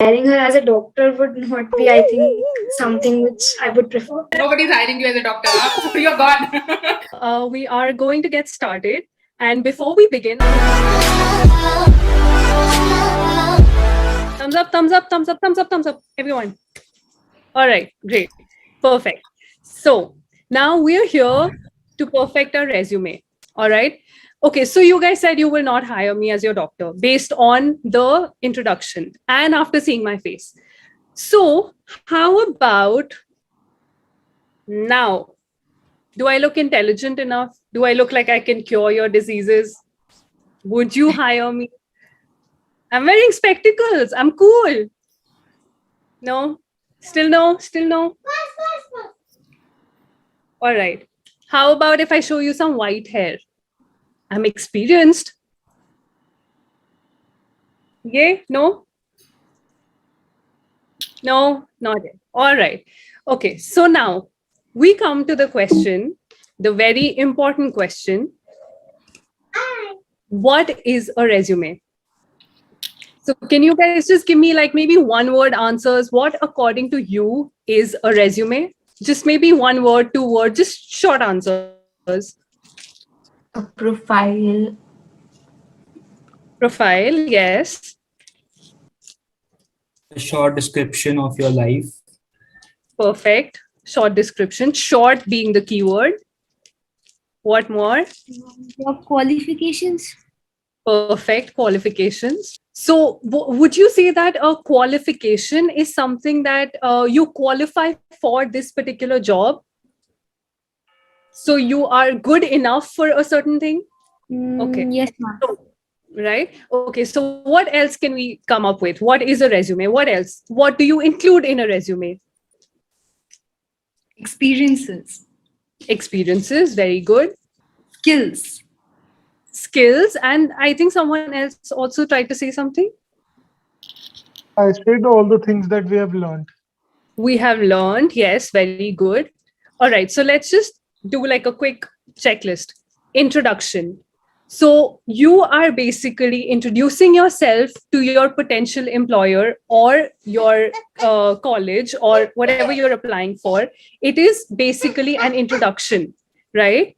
hiring her as a doctor would not be, I think, something which I would prefer. Nobody's hiring you as a doctor. Huh? You're gone. We are going to get started. And before we begin, thumbs up, thumbs up, thumbs up, thumbs up, thumbs up, everyone. All right, great, perfect. So now we're here to perfect our resume. All right. Okay, so you guys said you will not hire me as your doctor based on the introduction and after seeing my face. So how about now? Do I look intelligent enough? Do I look like I can cure your diseases? Would you hire me? I'm wearing spectacles. I'm cool. No? Still no? Still no? All right. How about if I show you some white hair? I'm experienced. Yay? No? No, not yet. All right. Okay. So now we come to the question, the very important question. What is a resume? So can you guys just give me like maybe one word answers? What according to you is a resume? Just maybe one word, two words, just short answers. A profile. Profile, yes. A short description of your life. Perfect. Short description. Short being the keyword. What more? Your qualifications. Perfect. Qualifications. So would you say that a qualification is something that you qualify for this particular job? So you are good enough for a certain thing? Okay. Yes, ma'am. Right. Okay. So what else can we come up with? What is a resume? What else? What do you include in a resume? Experiences. Experiences. Very good. Skills. Skills. And I think someone else also tried to say something. I said all the things that we have learned. We have learned. Yes. Very good. All right. So let's just do like a quick checklist. Introduction. So you are basically introducing yourself to your potential employer or your college or whatever you're applying for. It is basically an introduction, right?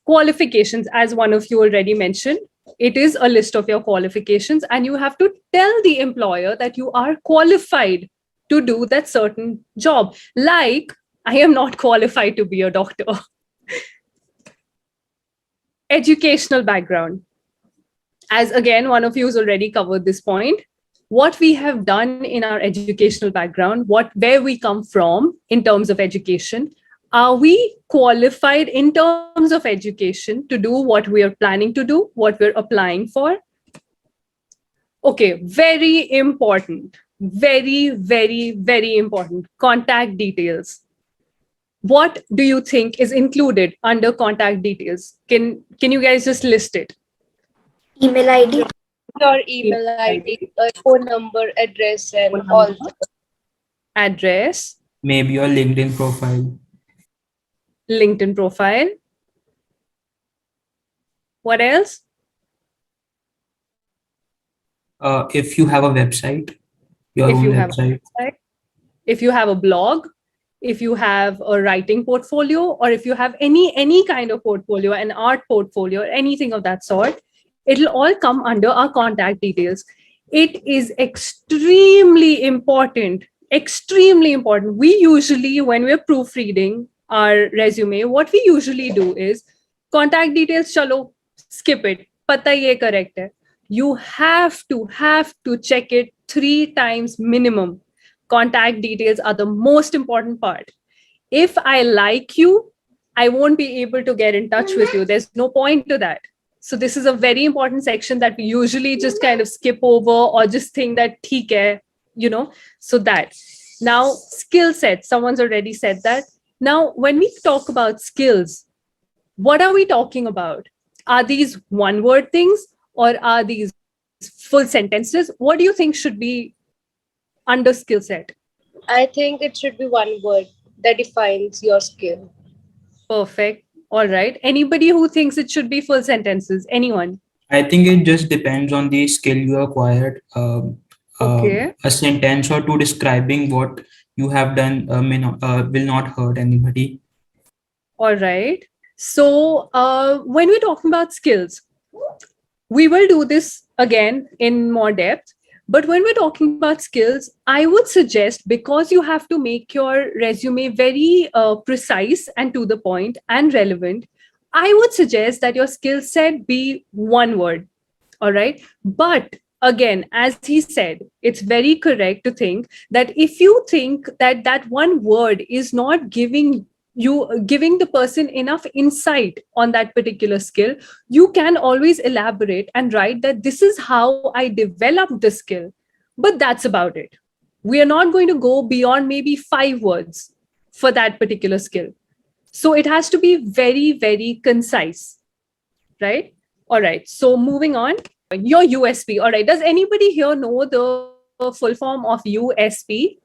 Qualifications, as one of you already mentioned, it is a list of your qualifications and you have to tell the employer that you are qualified to do that certain job. Like, I am not qualified to be a doctor. Educational background. As again, one of you has already covered this point. What we have done in our educational background, where we come from in terms of education, are we qualified in terms of education to do what we are planning to do, what we're applying for? Okay, very important, very, very, very important. Contact details. What do you think is included under contact details? Can you guys just list it? Email ID. Your email ID, phone number, address, and Phone all. number. Address. Maybe your LinkedIn profile. LinkedIn profile. What else? If you have a website, your own website. If you have a blog, if you have a writing portfolio, or if you have any kind of portfolio, an art portfolio, anything of that sort, it'll all come under our contact details. It is extremely important, extremely important. We usually, when we're proofreading our resume, what we usually do is contact details, chalo, skip it. Pata ye correct hai. You have to check it 3 times minimum. Contact details are the most important part. If I like you, I won't be able to get in touch with you. There's no point to that. So this is a very important section that we usually just kind of skip over or just think that theek hai, you know, so that. Now, skill set, someone's already said that. Now, when we talk about skills, what are we talking about? Are these one-word things or are these full sentences? What do you think should be under skill set? I think it should be one word that defines your skill. Perfect. All right. Anybody who thinks it should be full sentences? Anyone? I think it just depends on the skill you acquired. Okay. a sentence or two describing what you have done will not hurt anybody. All right. So when we're talking about skills, we will do this again in more depth. But when we're talking about skills, I would suggest, because you have to make your resume very precise and to the point and relevant, I would suggest that your skill set be one word. All right. But again, as he said, it's very correct to think that if you think that that one word is not giving the person enough insight on that particular skill, you can always elaborate and write that this is how I developed the skill. But that's about it. We are not going to go beyond maybe 5 words for that particular skill. So it has to be very, very concise, right? All right. So moving on, your USP. All right. Does anybody here know the full form of USP?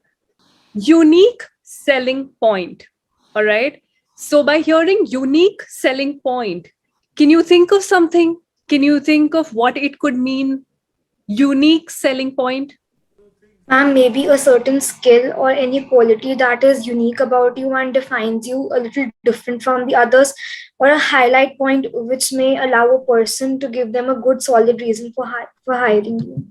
Unique selling point. All right. So by hearing unique selling point, can you think of something? Can you think of what it could mean? Unique selling point? Ma'am, maybe a certain skill or any quality that is unique about you and defines you a little different from the others, or a highlight point which may allow a person to give them a good solid reason for hiring you.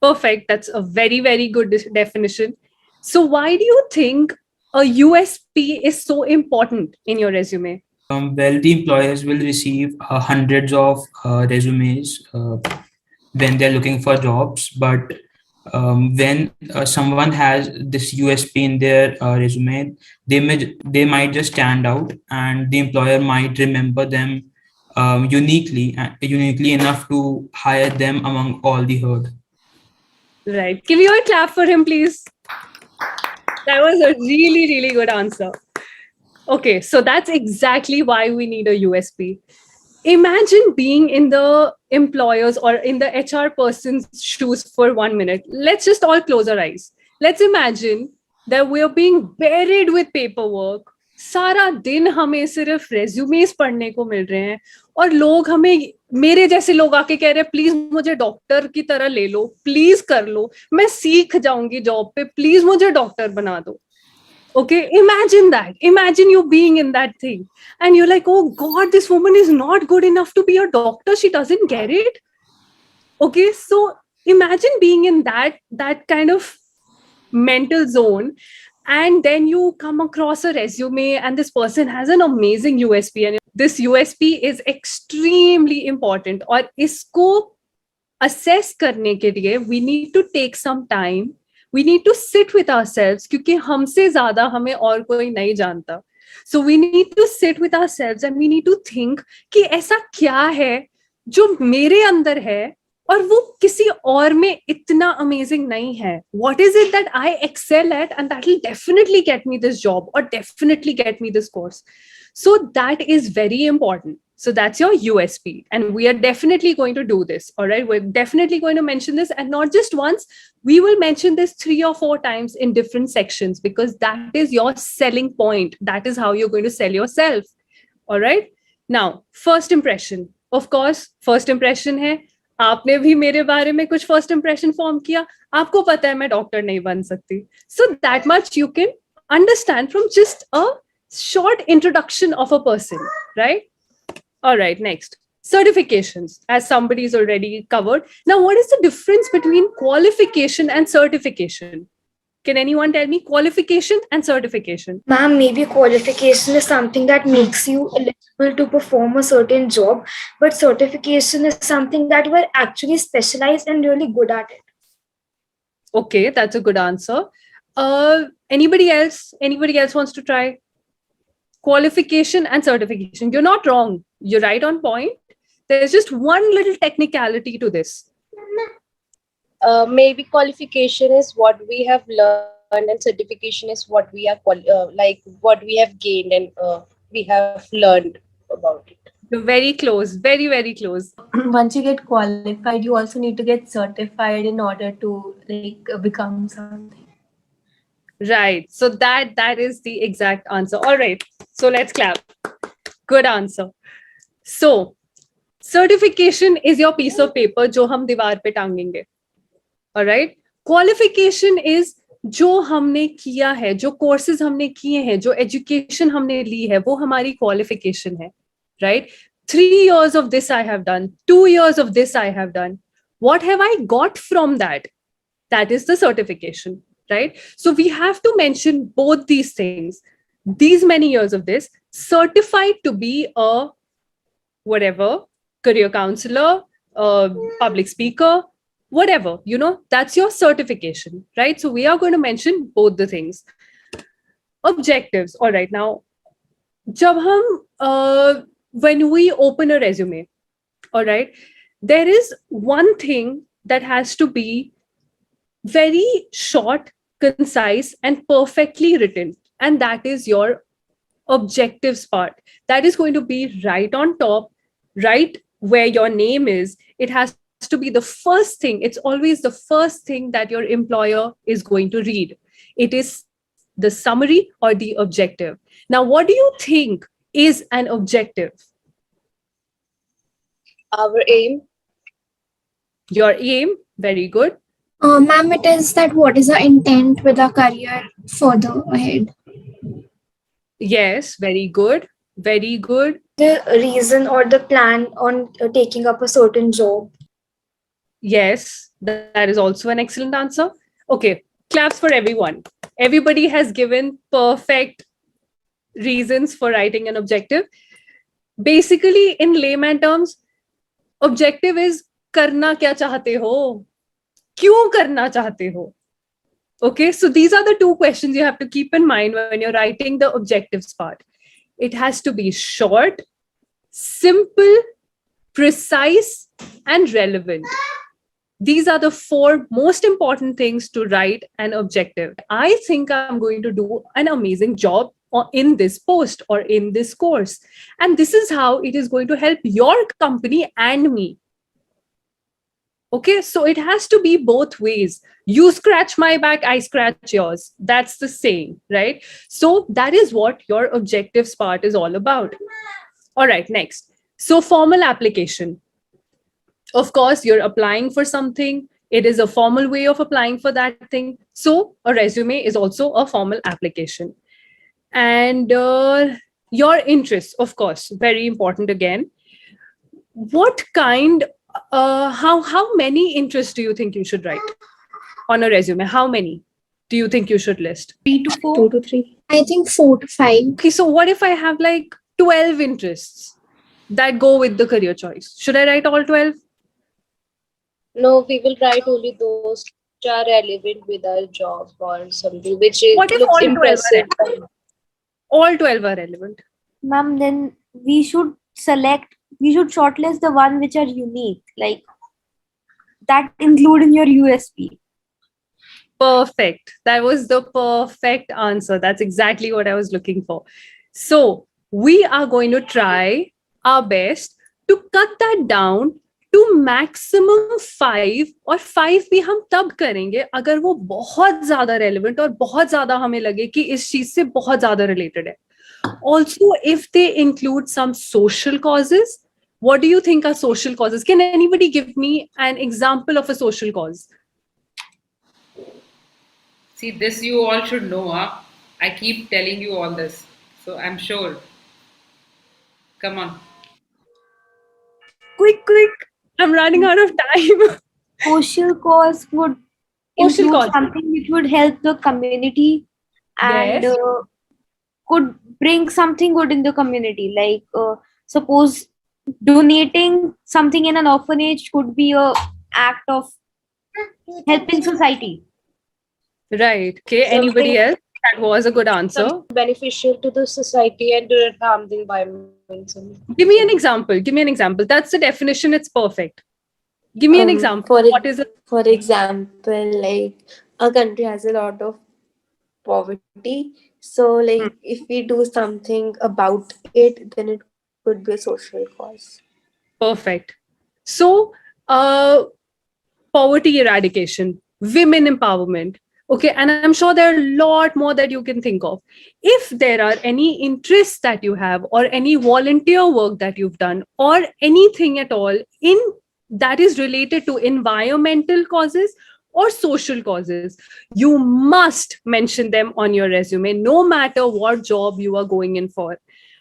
Perfect. That's a very, very good definition. So why do you think a USP is so important in your resume? Well, the employers will receive hundreds of resumes when they're looking for jobs, but when someone has this USP in their resume, they might just stand out, and the employer might remember them uniquely enough to hire them among all the herd. Right. Give you a clap for him, please. That was a really, really good answer. Okay, so that's exactly why we need a USP. Imagine being in the employer's or in the HR person's shoes for 1 minute. Let's just all close our eyes. Let's imagine that we're being buried with paperwork. सारा दिन हमें सिर्फ resumes पढ़ने को मिल रहे हैं और लोग हमें, मेरे जैसे लोग आके कह रहे हैं प्लीज मुझे डॉक्टर की तरह ले लो, प्लीज कर लो, मैं सीख जाऊंगी जॉब पे, प्लीज मुझे डॉक्टर बना दो. Okay, imagine that. Imagine you being in that thing and you're like, oh God, this woman is not good enough to be a doctor. She doesn't get it. Okay, so imagine being in that kind of mental zone, and then you come across a resume and this person has an amazing USP, and this USP is extremely important. और इसको assess करने के लिए we need to take some time. We need to sit with ourselves क्योंकि हमसे ज्यादा हमें और कोई नहीं जानता. So we need to sit with ourselves and we need to think कि ऐसा क्या है जो मेरे अंदर है और वो किसी और में इतना अमेजिंग नहीं है. What is it that I excel at and that will definitely get me this job or definitely get me this course? So that is very important. So that's your USP. And we are definitely going to do this. All right. We're definitely going to mention this, and not just once. We will mention this 3 or 4 times in different sections because that is your selling point. That is how you're going to sell yourself. All right. Now, first impression. Of course, first impression है. आपने भी मेरे बारे में कुछ first impression form किया. आपको पता है मैं डॉक्टर नहीं बन सकती. So that much you can understand from just a short introduction of a person, right? All right, next. Certifications, as somebody's already covered. Now, what is the difference between qualification and certification? Can anyone tell me qualification and certification? Ma'am, maybe qualification is something that makes you eligible to perform a certain job, but certification is something that you are actually specialized and really good at it. Okay, that's a good answer. Anybody else? Anybody else wants to try? Qualification and certification. You're not wrong. You're right on point. There's just one little technicality to this. Maybe qualification is what we have learned and certification is what we are like what we have gained and we have learned about it. You're very close, very, very close. Once you get qualified, you also need to get certified in order to become something. Right. So that is the exact answer. All right. So let's clap. Good answer. So certification is your piece of paper जो हम दीवार पे टांगेंगे. All right. Qualification is जो हमने किया है, जो courses हमने किए हैं, जो एजुकेशन हमने ली है, वो हमारी क्वालिफिकेशन है, right? 3 years of this I have done, 2 years of this I have done. What have I got from that? That is the certification, right? So we have to mention both these things. These many years of this, certified to be a whatever, career counselor, public speaker, whatever, that's your certification, right? So we are going to mention both the things. Objectives. All right, now jab hum when we open a resume, all right, there is one thing that has to be very short, concise, and perfectly written, and that is your objectives part. That is going to be right on top, right where your name is. It has to be the first thing. It's always the first thing that your employer is going to read. It is the summary or the objective. Now, what do you think is an objective? Our aim. Your aim. Very good. Ma'am, it is that what is the intent with our career further ahead? Yes, very good. Very good. The reason or the plan on taking up a certain job. Yes, that is also an excellent answer. Okay, claps for everyone. Everybody has given perfect reasons for writing an objective. Basically, in layman terms, objective is karna kya chahte ho? Kyun karna chahte ho? Okay, so these are the two questions you have to keep in mind when you're writing the objectives part. It has to be short, simple, precise, and relevant. These are the 4 most important things to write an objective. I think I'm going to do an amazing job in this post or in this course. And this is how it is going to help your company and me. Okay, so it has to be both ways. You scratch my back, I scratch yours. That's the saying, right? So that is what your objectives part is all about. All right, next. So formal application. Of course, you're applying for something. It is a formal way of applying for that thing. So a resume is also a formal application. And your interests, of course, very important again. What kind, how many interests do you think you should write on a resume? How many do you think you should list? 3 to 4. 2 to 3. I think 4 to 5. Okay, so what if I have like 12 interests that go with the career choice? Should I write all 12? No, we will write only those which are relevant with our job or something which What if looks all 12 are impressive. All 12 are relevant. Ma'am, then we should shortlist the one which are unique, like that include in your USP. Perfect. That was the perfect answer. That's exactly what I was looking for. So we are going to try our best to cut that down to maximum 5, और 5 भी हम तब करेंगे अगर वो बहुत ज्यादा relevant और बहुत ज्यादा हमें लगे कि इस चीज से बहुत ज्यादा related है. Also, if they include some social causes, what do you think are social causes? Can anybody give me an example of a social cause? See, this you all should know. Huh? I keep telling you all this. So I'm sure. Come on. Quick. I'm running out of time. Social cause would Social include cause. something which would help the community and Yes. could bring something good in the community. Like suppose donating something in an orphanage could be a act of helping society. Right. Okay. Anybody else? That was a good answer. Something beneficial to the society and do not harm the environment. Give me an example. That's the definition. It's perfect. Give me an example. What is it? For example, like a country has a lot of poverty. So, like, if we do something about it, then it could be a social cause. Perfect. So, poverty eradication, women empowerment. Okay, and I'm sure there are a lot more that you can think of. If there are any interests that you have or any volunteer work that you've done or anything at all in that is related to environmental causes or social causes, you must mention them on your resume, no matter what job you are going in for.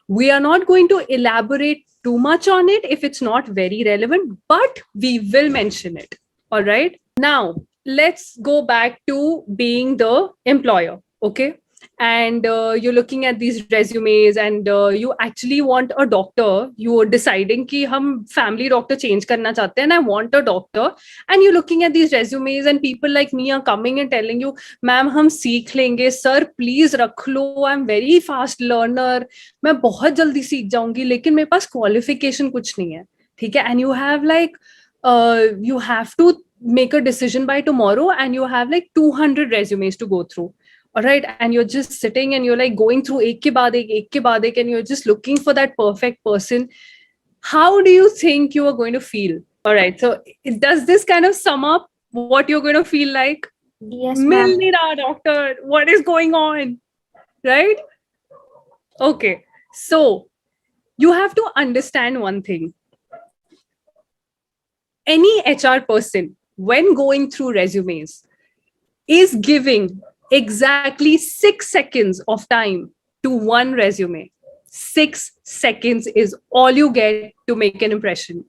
We are not going to elaborate too much on it if it's not very relevant, but we will mention it. All right. Now, let's go back to being the employer. Okay. And you're looking at these resumes, and you actually want a doctor. You are deciding कि हम family doctor change करना चाहते हैं, and I want a doctor. And you're looking at these resumes, and people like me are coming and telling you, ma'am हम सीख लेंगे, sir please रख लो, I'm very fast learner, मैं बहुत जल्दी सीख जाऊंगी, लेकिन मेरे पास qualification कुछ नहीं है. ठीक है. And you have like you have to make a decision by tomorrow, and you have like 200 resumes to go through. All right. And you're just sitting and you're like going through ek ke baad ek, and you're just looking for that perfect person. How do you think you are going to feel? All right. So does this kind of sum up what you're going to feel like? Yes, Mil ma'am. nahi raha, doctor. What is going on? Right? Okay. So you have to understand one thing. Any HR person, when going through resumes, is giving exactly 6 seconds of time to one resume. 6 seconds is all you get to make an impression.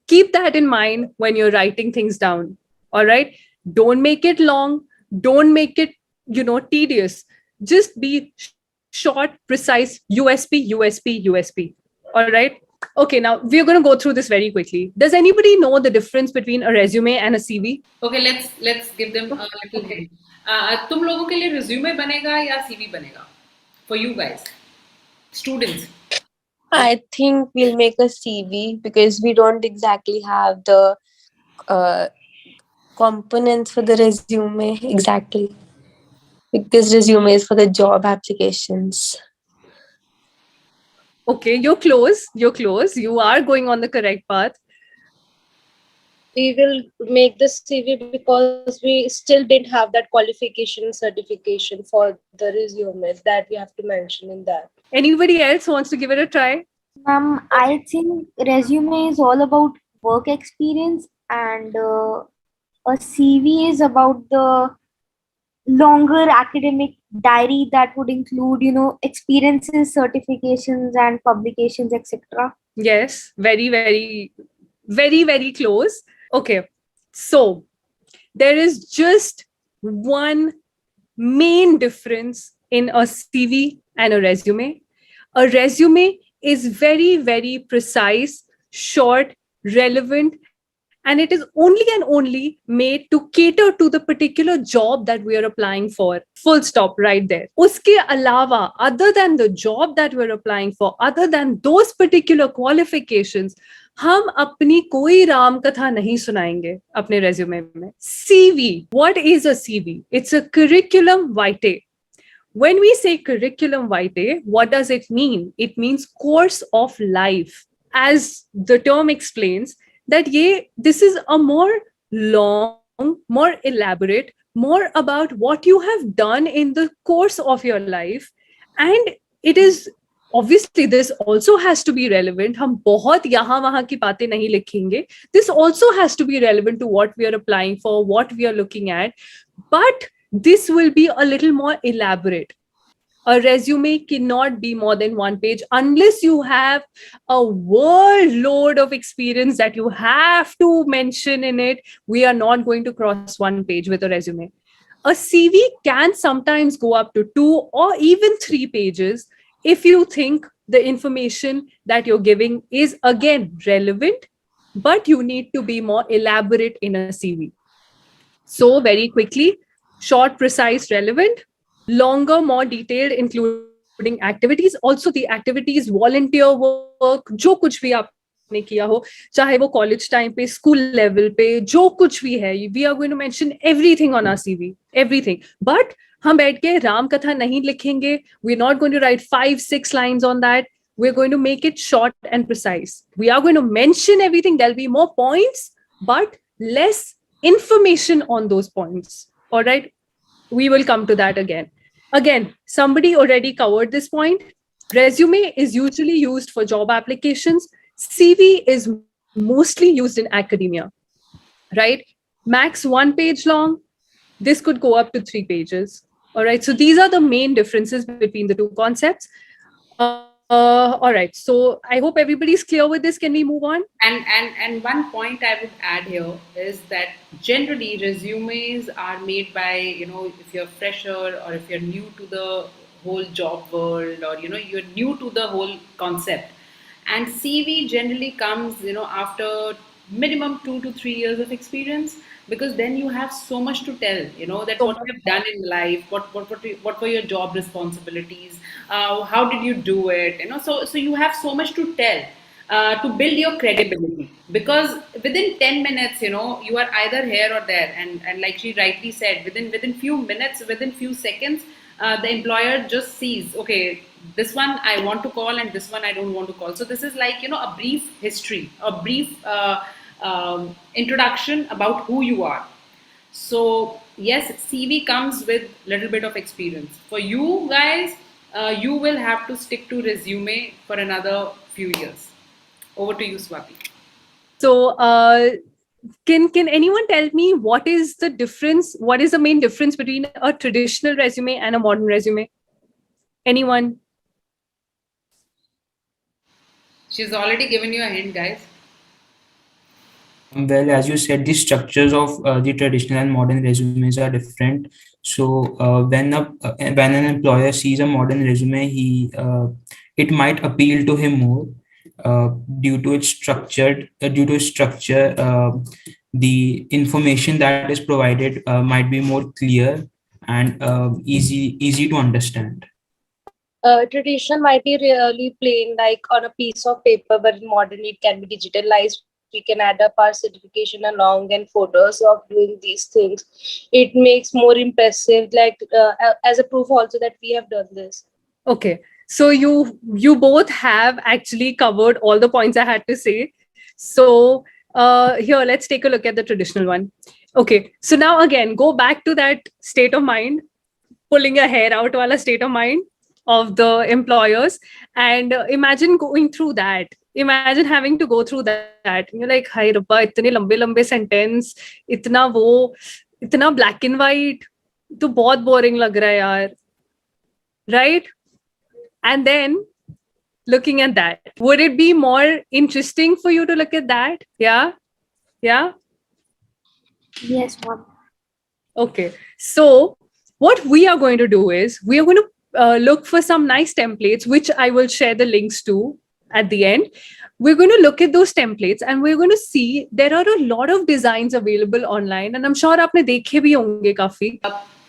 Keep that in mind when you're writing things down. All right. Don't make it long. Don't make it, tedious. Just be short, precise, USP. All right. Okay, now we're going to go through this very quickly. Does anybody know the difference between a resume and a CV? Okay, let's give them a little hint. तुम लोगों के लिए resume बनेगा या CV बनेगा? For you guys, students. I think we'll make a CV because we don't exactly have the components for the resume exactly. Because resume is for the job applications. Okay, you're close. You are going on the correct path. We will make the CV because we still didn't have that qualification certification for the resume that we have to mention in that. Anybody else wants to give it a try? I think resume is all about work experience, and a CV is about the longer academic diary that would include, experiences, certifications, and publications, etc. Yes, very, very, very, very close. Okay, so there is just one main difference in a CV and a resume. A resume is very, very precise, short, relevant, and it is only and only made to cater to the particular job that we are applying for. Full stop right there. Uske alawa, other than the job that we're applying for, other than those particular qualifications, हम अपनी कोई राम कथा नहीं सुनाएंगे अपने resume में. CV, what is a CV? It's a curriculum vitae. When we say curriculum vitae, what does it mean? It means course of life. As the term explains, that this is a more long, more elaborate, more about what you have done in the course of your life. And it is obviously, this also has to be relevant. हम बहुत यहाँ वहाँ की बातें नहीं लिखेंगे. This also has to be relevant to what we are applying for, what we are looking at. But this will be a little more elaborate. A resume cannot be more than one page unless you have a world load of experience that you have to mention in it. We are not going to cross one page with a resume. A CV can sometimes go up to 2 or even 3 pages if you think the information that you're giving is again relevant, but you need to be more elaborate in a CV. So very quickly, short, precise, relevant, longer, more detailed, including activities. Also the activities, volunteer work, जो कुछ भी आपने किया हो, चाहे वो college time पे, school level पे, जो कुछ भी है, we are going to mention everything on our CV, everything. But हम बैठ के राम कथा नहीं लिखेंगे. We're not going to write 5-6 lines on that. We're going to make it short and precise. We are going to mention everything. There'll be more points, but less information on those points. All right. We will come to that again. Again, somebody already covered this point. Resume is usually used for job applications. CV is mostly used in academia, right? max 1 page long. This could go up to 3 pages. All right. So these are the main differences between the two concepts. All right. So I hope everybody's clear with this. Can we move on? And one point I would add here is that generally resumes are made by, if you're fresher or if you're new to the whole job world, or you're new to the whole concept. And CV generally comes, after minimum 2 to 3 years of experience, because then you have so much to tell, that what you've done in life, what were your job responsibilities, how did you do it, so you have so much to tell, to build your credibility, because within 10 minutes, you are either here or there, and like she rightly said, within few minutes, within few seconds, the employer just sees, okay, this one I want to call and this one I don't want to call. So this is like, a brief history, a brief introduction about who you are. So yes, CV comes with little bit of experience. For you guys, you will have to stick to resume for another few years. Over to you, Swati. So can anyone tell me what is the difference? What is the main difference between a traditional resume and a modern resume? Anyone? She's already given you a hint, guys. Well, as you said, the structures of the traditional and modern resumes are different. So when an employer sees a modern resume, it might appeal to him more due to its structure. The information that is provided might be more clear and easy to understand. Tradition might be really plain, like on a piece of paper, but in modern it can be digitalized. We can add up our certification along and photos of doing these things. It makes more impressive, like as a proof also that we have done this. Okay. So you both have actually covered all the points I had to say. So here, let's take a look at the traditional one. Okay. So now again, go back to that state of mind, pulling a hair out wala state of mind of the employers, and imagine going through that. Imagine having to go through that. You're like, hi rabba, itne lambe sentence, itna black and white, तो बहुत boring लग रहा है यार, right? And then looking at that, would it be more interesting for you to look at that? Yeah. Yes, ma'am. Okay. So what we are going to do is we are going to look for some nice templates, which I will share the links to at the end. We're going to look at those templates and we're going to see there are a lot of designs available online, and I'm sure आपने देखे भी होंगे काफी.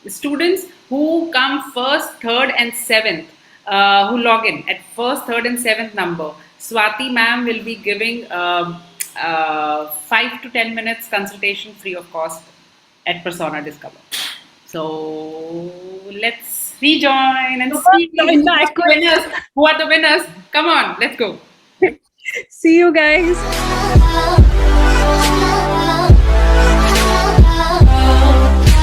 Students who come first, third, and seventh, who log in at first, third, and seventh number, Swati ma'am will be giving 5 to 10 minutes consultation free of cost at Persona Discover. So let's rejoin and see who are the winners. Come on, let's go. See you guys.